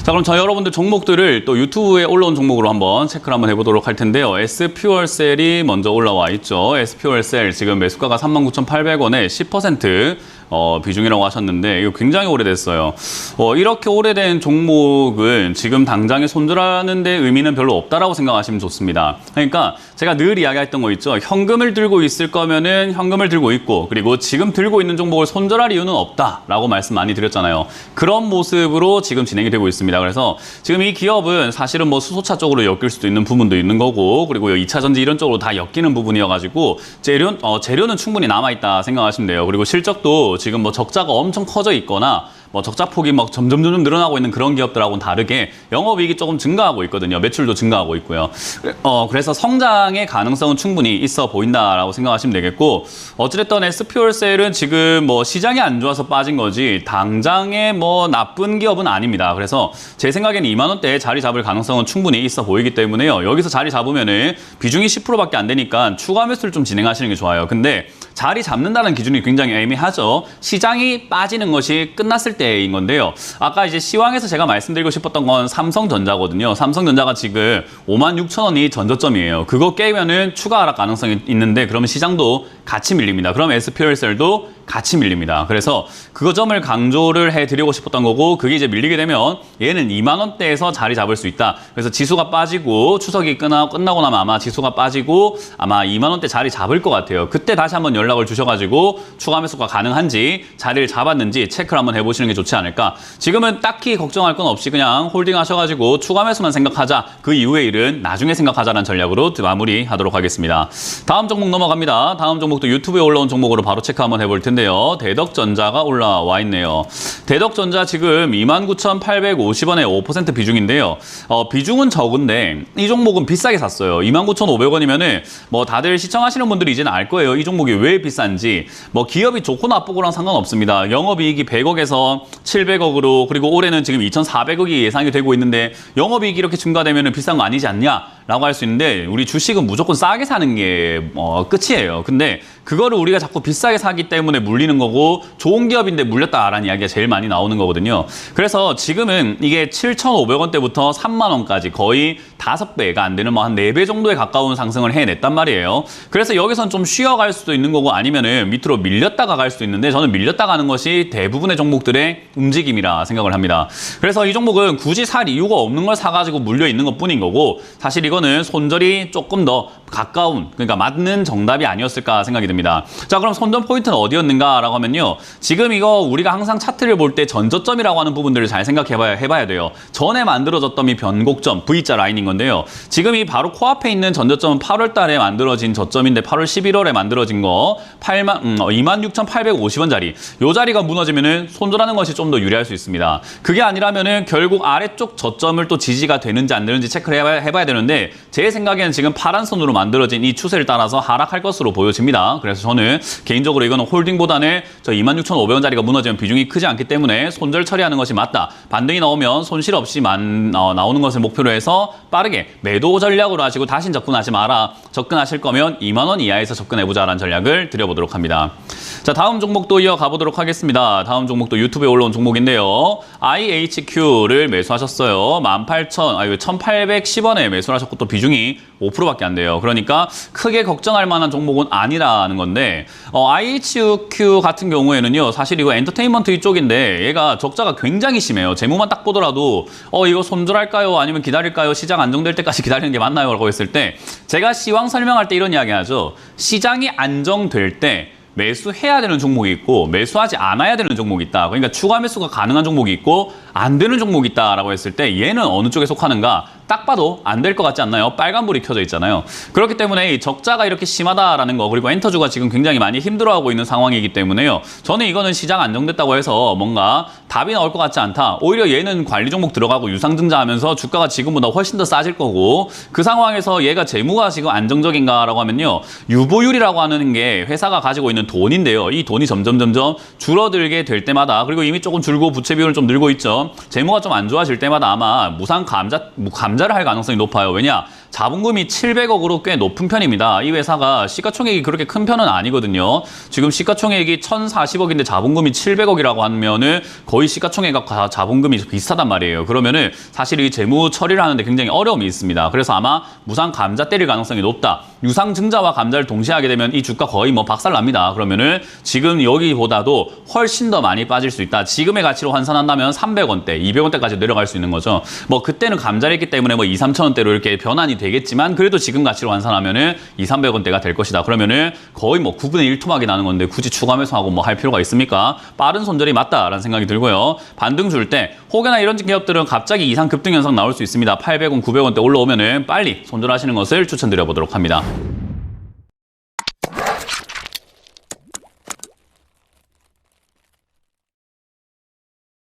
자, 그럼 저희 여러분들 종목들을 또 유튜브에 올라온 종목으로 한번 체크를 한번 해보도록 할 텐데요. SP월셀이 먼저 올라와 있죠. SP월셀 지금 매수가가 39,800원에 10% 비중이라고 하셨는데 이거 굉장히 오래됐어요. 이렇게 오래된 종목은 지금 당장에 손절하는 데 의미는 별로 없다라고 생각하시면 좋습니다. 그러니까 제가 늘 이야기했던 거 있죠. 현금을 들고 있을 거면은 현금을 들고 있고, 그리고 지금 들고 있는 종목을 손절할 이유는 없다라고 말씀 많이 드렸잖아요. 그런 모습으로 지금 진행이 되고 있습니다. 그래서 지금 이 기업은 사실은 뭐 수소차 쪽으로 엮일 수도 있는 부분도 있는 거고, 그리고 2차 전지 이런 쪽으로 다 엮이는 부분이어가지고 재료는 충분히 남아있다 생각하시면 돼요. 그리고 실적도 지금 뭐 적자가 엄청 커져 있거나 뭐 적자폭이 막 점점 늘어나고 있는 그런 기업들하고는 다르게 영업이익이 조금 증가하고 있거든요. 매출도 증가하고 있고요. 그래서 성장의 가능성은 충분히 있어 보인다라고 생각하시면 되겠고, 어찌됐든 SP월셀은 지금 뭐 시장이 안 좋아서 빠진 거지 당장에 뭐 나쁜 기업은 아닙니다. 그래서 제 생각에는 2만 원대에 자리 잡을 가능성은 충분히 있어 보이기 때문에요. 여기서 자리 잡으면은 비중이 10%밖에 안 되니까 추가 매수를 좀 진행하시는 게 좋아요. 근데 자리 잡는다는 기준이 굉장히 애매하죠. 시장이 빠지는 것이 끝났을 때인 건데요. 아까 이제 시황에서 제가 말씀드리고 싶었던 건 삼성전자거든요. 삼성전자가 지금 56,000원이 전저점이에요. 그거 깨면은 추가 하락 가능성이 있는데 그러면 시장도 같이 밀립니다. 그럼 SP월셀도 같이 밀립니다. 그래서 그 점을 강조를 해드리고 싶었던 거고, 그게 이제 밀리게 되면 얘는 2만 원대에서 자리 잡을 수 있다. 그래서 지수가 빠지고 추석이 끝나고 나면 아마 지수가 빠지고 아마 2만 원대 자리 잡을 것 같아요. 그때 다시 한번 연락을 주셔가지고 추가 매수가 가능한지 자리를 잡았는지 체크를 한번 해보시는 게 좋지 않을까. 지금은 딱히 걱정할 건 없이 그냥 홀딩 하셔가지고 추가 매수만 생각하자. 그 이후의 일은 나중에 생각하자라는 전략으로 마무리하도록 하겠습니다. 다음 종목 넘어갑니다. 다음 종목도 유튜브에 올라온 종목으로 바로 체크 한번 해볼 텐데 대덕전자가 올라와 있네요. 대덕전자 지금 29,850원에 5% 비중인데요. 비중은 적은데 이 종목은 비싸게 샀어요. 29,500원이면은 뭐 다들 시청하시는 분들이 이제는 알 거예요. 이 종목이 왜 비싼지. 뭐 기업이 좋고 나쁘고랑 상관없습니다. 영업이익이 100억에서 700억으로, 그리고 올해는 지금 2,400억이 예상이 되고 있는데 영업이익이 이렇게 증가되면 비싼 거 아니지 않냐라고 할 수 있는데, 우리 주식은 무조건 싸게 사는 게 끝이에요. 근데 그거를 우리가 자꾸 비싸게 사기 때문에 물리는 거고, 좋은 기업인데 물렸다라는 이야기가 제일 많이 나오는 거거든요. 그래서 지금은 이게 7,500원대부터 3만 원까지 거의 5배가 안 되는 뭐 한 4배 정도에 가까운 상승을 해냈단 말이에요. 그래서 여기선 좀 쉬어갈 수도 있는 거고, 아니면은 밑으로 밀렸다가 갈 수도 있는데, 저는 밀렸다 가는 것이 대부분의 종목들의 움직임이라 생각을 합니다. 그래서 이 종목은 굳이 살 이유가 없는 걸 사가지고 물려 있는 것 뿐인 거고, 사실 이거는 손절이 조금 더 가까운, 그러니까 맞는 정답이 아니었을까 생각이 듭니다. 자, 그럼 손절 포인트는 어디였는가라고 하면요. 지금 이거 우리가 항상 차트를 볼 때 전저점이라고 하는 부분들을 잘 생각해봐야 돼요. 전에 만들어졌던 이 변곡점, V자 라인인 건데요. 지금 이 바로 코앞에 있는 전저점은 8월 달에 만들어진 저점인데 8월 11월에 만들어진 거 26,850원짜리. 이 자리가 무너지면은 손절하는 것이 좀 더 유리할 수 있습니다. 그게 아니라면은 결국 아래쪽 저점을 또 지지가 되는지 안 되는지 체크를 해봐야 되는데, 제 생각에는 지금 파란 선으로 만들어진 이 추세를 따라서 하락할 것으로 보여집니다. 그래서 저는 개인적으로 이거는 홀딩보다는 저 26,500원짜리가 무너지면 비중이 크지 않기 때문에 손절 처리하는 것이 맞다. 반등이 나오면 손실 없이 나오는 것을 목표로 해서 빠르게 매도 전략으로 하시고 다신 접근하지 마라. 접근하실 거면 2만 원 이하에서 접근해보자라는 전략을 드려보도록 합니다. 자, 다음 종목도 이어가 보도록 하겠습니다. 다음 종목도 유튜브에 올라온 종목인데요. IHQ를 매수하셨어요. 1,810원에 매수를 하셨고, 또 비중이 5%밖에 안 돼요. 그러니까 크게 걱정할 만한 종목은 아니라는 건데, IHQ 같은 경우에는요, 사실 이거 엔터테인먼트 이쪽인데 얘가 적자가 굉장히 심해요. 재무만 딱 보더라도 이거 손절할까요? 아니면 기다릴까요? 시장 안정될 때까지 기다리는 게 맞나요? 라고 했을 때, 제가 시황 설명할 때 이런 이야기 하죠. 시장이 안정될 때 매수해야 되는 종목이 있고 매수하지 않아야 되는 종목이 있다. 그러니까 추가 매수가 가능한 종목이 있고 안 되는 종목이 있다라고 했을 때 얘는 어느 쪽에 속하는가? 딱 봐도 안 될 것 같지 않나요? 빨간불이 켜져 있잖아요. 그렇기 때문에 이 적자가 이렇게 심하다라는 거, 그리고 엔터주가 지금 굉장히 많이 힘들어하고 있는 상황이기 때문에요. 저는 이거는 시장 안정됐다고 해서 뭔가 답이 나올 것 같지 않다. 오히려 얘는 관리 종목 들어가고 유상증자하면서 주가가 지금보다 훨씬 더 싸질 거고, 그 상황에서 얘가 재무가 지금 안정적인가라고 하면요. 유보율이라고 하는 게 회사가 가지고 있는 돈인데요. 이 돈이 점점 줄어들게 될 때마다, 그리고 이미 조금 줄고 부채 비율은 좀 늘고 있죠. 재무가 좀 안 좋아질 때마다 아마 무상 감자 감자를 할 가능성이 높아요. 왜냐? 자본금이 700억으로 꽤 높은 편입니다. 이 회사가 시가총액이 그렇게 큰 편은 아니거든요. 지금 시가총액이 1,040억인데 자본금이 700억이라고 하면은 거의 시가총액과 자본금이 비슷하단 말이에요. 그러면은 사실 이 재무 처리를 하는데 굉장히 어려움이 있습니다. 그래서 아마 무상 감자 때릴 가능성이 높다. 유상증자와 감자를 동시에 하게 되면 이 주가 거의 뭐 박살납니다. 그러면은 지금 여기보다도 훨씬 더 많이 빠질 수 있다. 지금의 가치로 환산한다면 300원대, 200원대까지 내려갈 수 있는 거죠. 뭐 그때는 감자를 했기 때문에 뭐 2, 3천원대로 이렇게 변환이 되겠지만 그래도 지금 가치로 환산하면은 2, 300원대가 될 것이다. 그러면은 거의 뭐 9분의 1 토막이 나는 건데 굳이 추가 매수하고 뭐 할 필요가 있습니까? 빠른 손절이 맞다라는 생각이 들고요. 반등 줄 때 혹여나 이런 기업들은 갑자기 이상 급등 현상 나올 수 있습니다. 800원, 900원대 올라오면은 빨리 손절하시는 것을 추천드려 보도록 합니다.